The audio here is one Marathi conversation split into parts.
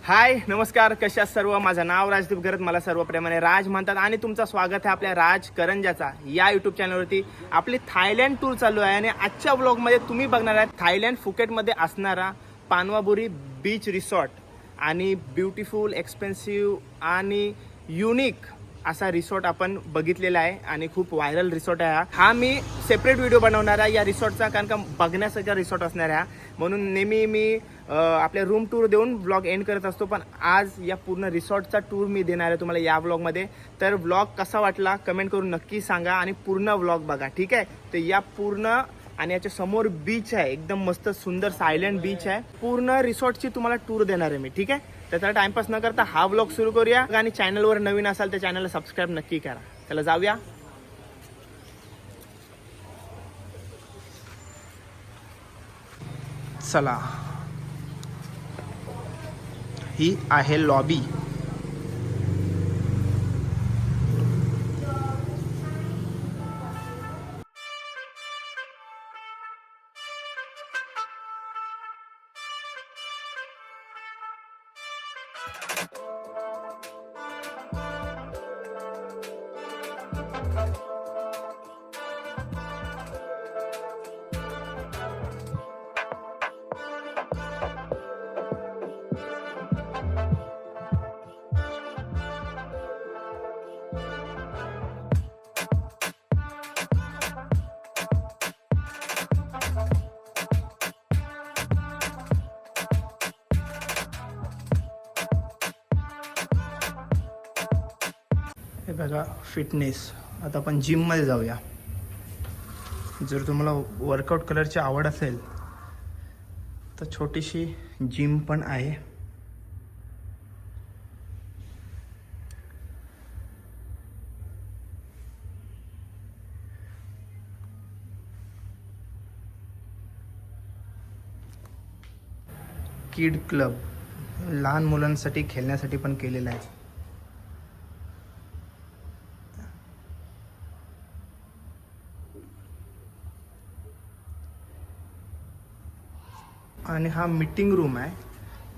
हाय नमस्कार, कशा सर्व. माझं नाव राजदीप गरत, मला सर्व प्रेमाने राज म्हणतात आणि तुमचं स्वागत आहे आपल्या राज करंजाचा या यूट्यूब चॅनलवरती. आपली थायलंड टूर चालू आहे आणि आजच्या ब्लॉगमध्ये तुम्ही बघणार आहात थायलंड फुकेटमध्ये असणारा पानवाबुरी बीच रिसॉर्ट आणि ब्युटिफुल, एक्सपेन्सिव्ह आणि युनिक असा रिसॉर्ट आपण बघितलेला आहे आणि खूप व्हायरल रिसॉर्ट आहे हा. मी सेपरेट व्हिडिओ बनवणार आहे या रिसॉर्टचा, कारण का बघण्यासारखा रिसॉर्ट असणार आहे म्हणून नेहमी मी आपल्या रूम टूर देऊन व्लॉग एंड करत असतो. पण आज या पूर्ण रिसॉर्टचा टूर मी देणार आहे तुम्हाला या व्लॉगमध्ये. तर व्लॉग कसा वाटला कमेंट करून नक्की सांगा आणि पूर्ण व्लॉग बघा, ठीक आहे. तर या पूर्ण आणि याच्या समोर बीच आहे, एकदम मस्त सुंदर सायलेंट बीच आहे. पूर्ण रिसॉर्टची तुम्हाला टूर देणार आहे मी, ठीक आहे. त्याचा टाइमपास न करता हा व्लॉग सुरू करूया. आणि चॅनलवर नवीन असाल तर चॅनलला सबस्क्राईब नक्की करा. चला जाऊया. चला, ही आहे लॉबी. हे बघा फिटनेस. आता आपण जिममध्ये जाऊया. जर तुम्हाला वर्कआउट करायची आवड असेल तर छोटीशी जिम पण आहे. किड क्लब लहान मुलांसाठी खेळण्यासाठी पण केलेला आहे. आणि हा मीटिंग रूम आहे.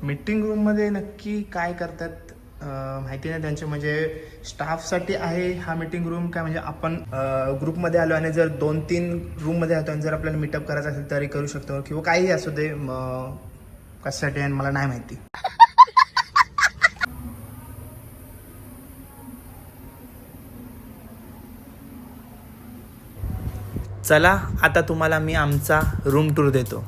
मीटिंग रूममध्ये नक्की काय करतात माहिती नाही त्यांचे, म्हणजे स्टाफसाठी आहे हा मीटिंग रूम काय, म्हणजे आपण ग्रुपमध्ये आलो आणि जर 2-3 रूममध्ये आलो आणि जर आपल्याला मीटअप करायचं असेल तरी करू शकतो किंवा काही असू दे. कशासाठी आहे मला नाही माहिती. चला आता तुम्हाला मी आमचा रूम टूर देतो.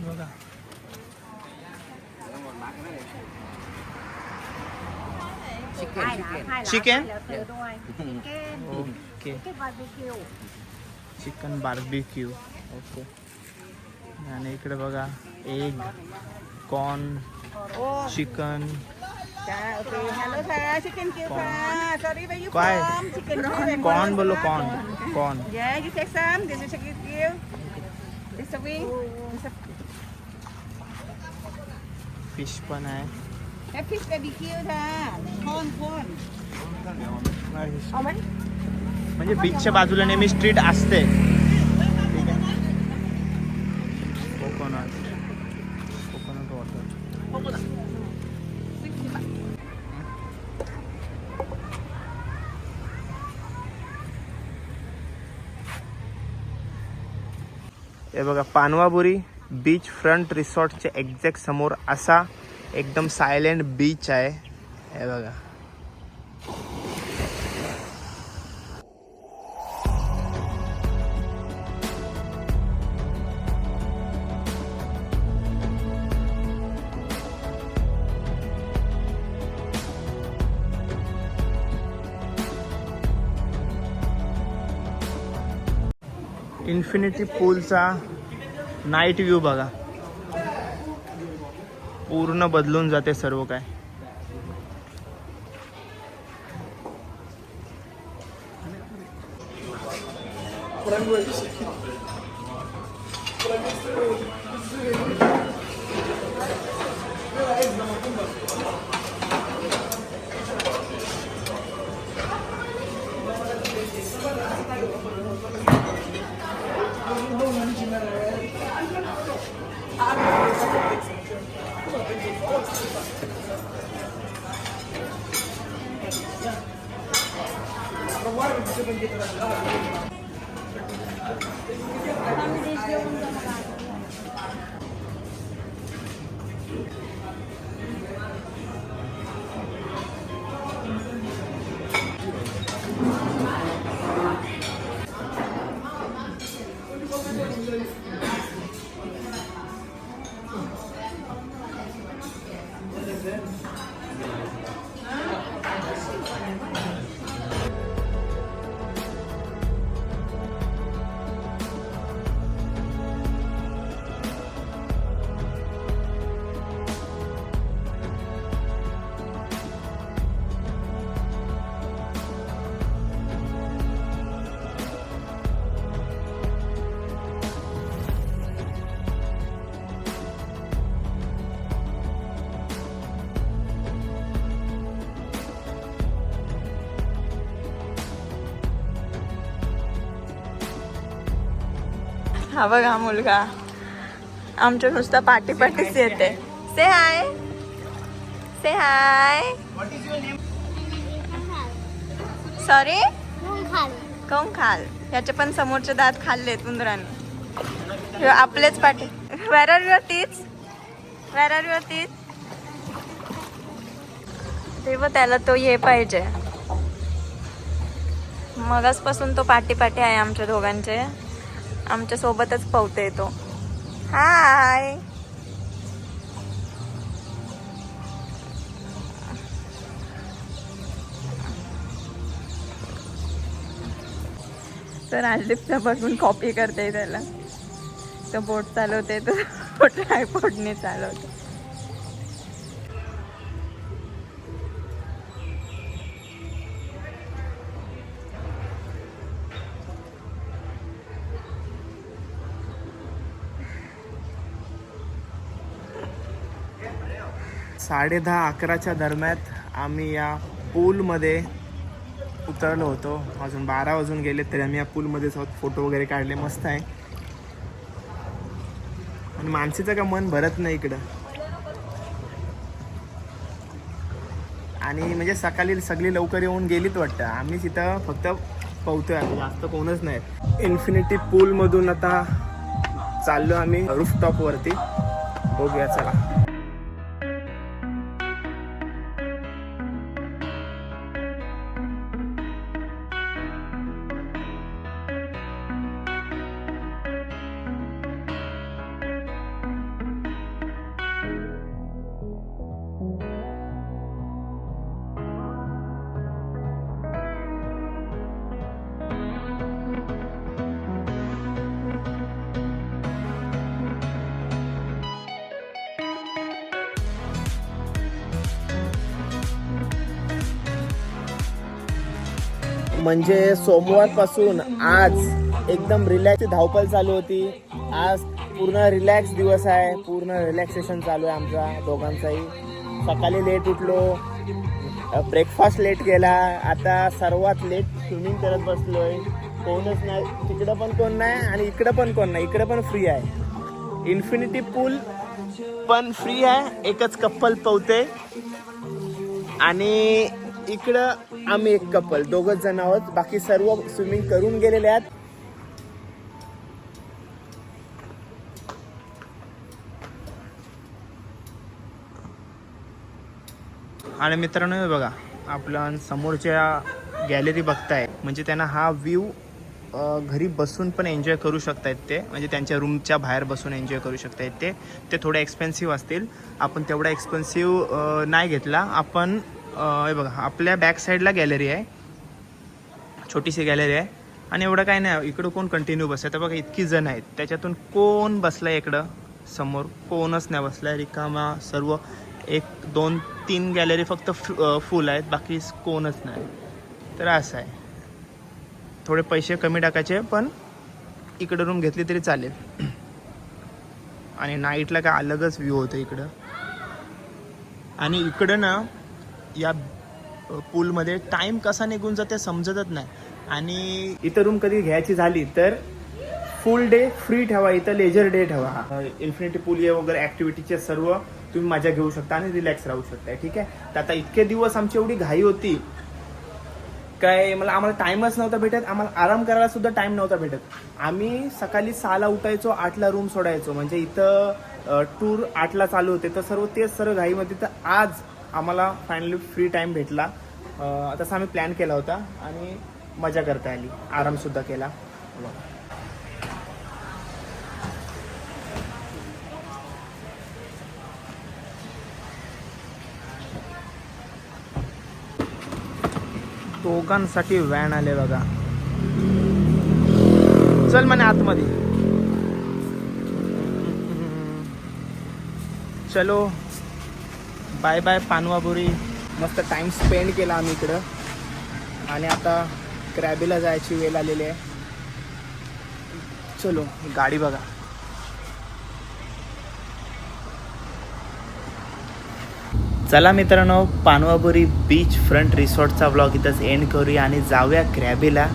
बघा chicken Chicken okay barbecue. Chicken barbecue okay. आणि इकडे बघा egg corn chicken Okay, hello sir, chicken cube sir. Sorry, where you काय from? Chicken cube. कॉर्न बोलो corn Yeah, you take some. This is chicken cube. This a wing. This a fish पण आहे. that fish barbecue sir. Corn. म्हणजे बीचच्या बाजूला नेहमी स्ट्रीट असते. ठीक आहे. Coconut water. हे बघा पानवाबुरी बीच फ्रंट रिसॉर्टच्या एक्झॅक्ट समोर असा एकदम सायलेंट बीच आहे. हे बघा इन्फिनिटी पूलचा नाईट व्ह्यू बघा. पूर्ण बदलून जाते सर्व काय. हा बघा मुलगा आमच्या नुसता पाठीपाठीच येते. से हाय से हाय. सॉरी कोण खाल. याचे पण समोरचे दात खाल्लेत उंदराने. आपलेच पाठी. Where are your teeth where are your teeth. तेव्हा त्याला तो हे पाहिजे. मगासपासून तो पाठी पाठी आहे आमच्या दोघांचे. आमच्या सोबतच पवते तो. हाय तर राजदीपचा बघून कॉपी करते त्याला. तो बोट चालवते तो ट्रायपॉडने चालवते. साडे 10-11च्या दरम्यान आम्ही या पूलमध्ये उतरलो होतो. अजून 12 वाजून गेले तरी आम्ही या पूलमध्येच आहोत. फोटो वगैरे काढले. मस्त आहे. आणि माणसाचं का मन भरत नाही इकडं. आणि म्हणजे सकाळी सगळी लवकर येऊन गेलीत वाटतं. आम्ही तिथं फक्त पोहतोय. जास्त कोणच नाही. इन्फिनिटी पूलमधून आता चाललो आम्ही रूफटॉपवरती. बघूया चला. म्हणजे सोमवारपासून आज एकदम रिलॅक्स धावपळ चालू होती. आज पूर्ण रिलॅक्स दिवस आहे, पूर्ण रिलॅक्सेशन चालू आहे आमचा दोघांचाही. सकाळी लेट उठलो, ब्रेकफास्ट लेट केला, आता सर्वात लेट स्विमिंग करत बसलोय. कोणच नाही, तिकडं पण कोण नाही आणि इकडं पण कोण नाही. इकडं पण फ्री आहे, इन्फिनिटी पूल पण फ्री आहे. एकच कप्पल पवते आणि इकडं आम्ही एक कपल, दोघच जण आहोत. बाकी सर्व स्विमिंग करून गेलेले आहेत. आणि मित्रांनो हे बघा, आपल्या समोरच्या गॅलरी बघताय म्हणजे त्यांना हा व्ह्यू घरी बसून पण एन्जॉय करू शकतायत ते. म्हणजे त्यांच्या रूमच्या बाहेर बसून एन्जॉय करू शकतायत ते थोडे एक्सपेन्सिव्ह असतील. आपण तेवढा एक्सपेन्सिव्ह नाही घेतला. आपण हे बघा, आपल्या बॅक साईडला गॅलरी आहे, छोटीशी गॅलरी आहे आणि एवढं काय नाही. इकडं कोण कंटिन्यू बसलं तर बघा, इतकी जण आहेत, त्याच्यातून कोण बसलाय इकडं समोर? कोणच नाही बसलाय, रिकामा सर्व. 1, 2, 3 गॅलरी फक्त फुल आहेत, बाकी कोणच नाही. तर असं आहे, थोडे पैसे कमी टाकायचे पण इकडं रूम घेतली तरी चालेल. आणि नाईटला काय अलगच व्ह्यू होतं इकडं. आणि इकडं ना या पूलमध्ये टाईम कसा निघून जाते समजतच नाही. आणि इथं रूम कधी घ्यायची झाली तर फुल डे फ्री ठेवा, इथं लेजर डे ठेवा. इन्फिनिटी पूल वगैरे ॲक्टिव्हिटीचे सर्व तुम्ही मजा घेऊ शकता आणि रिलॅक्स राहू शकता. ठीक आहे. तर आता इतके दिवस आमची एवढी घाई होती काय, आम्हाला टाइमच नव्हता भेटत. आम्हाला आराम करायला सुद्धा टाइम नव्हता भेटत. आम्ही सकाळी 6ला उठायचो, 8ला रूम सोडायचो. म्हणजे इथं टूर 8ला चालू होते, तर तेच सर्व घाईमध्ये. तर आज आम्हाला फायनली फ्री टाइम भेटला. तसा आम्ही प्लॅन केला होता आणि मजा करता आली, आराम सुद्धा केला. दोघांसाठी व्हॅन आले बघा. चल म्हणे आतमध्ये. चलो बाय बाय पानवाबुरी. मस्त टाइम स्पेंड केला आम्ही इकडं. आणि आता क्रॅबीला जायची वेळ आलेली आहे. चलो, गाडी बघा. चला मित्रांनो, पानवाबुरी बीच फ्रंट रिसॉर्टचा ब्लॉग इथंच एंड करूया आणि जाऊया क्रॅबीला.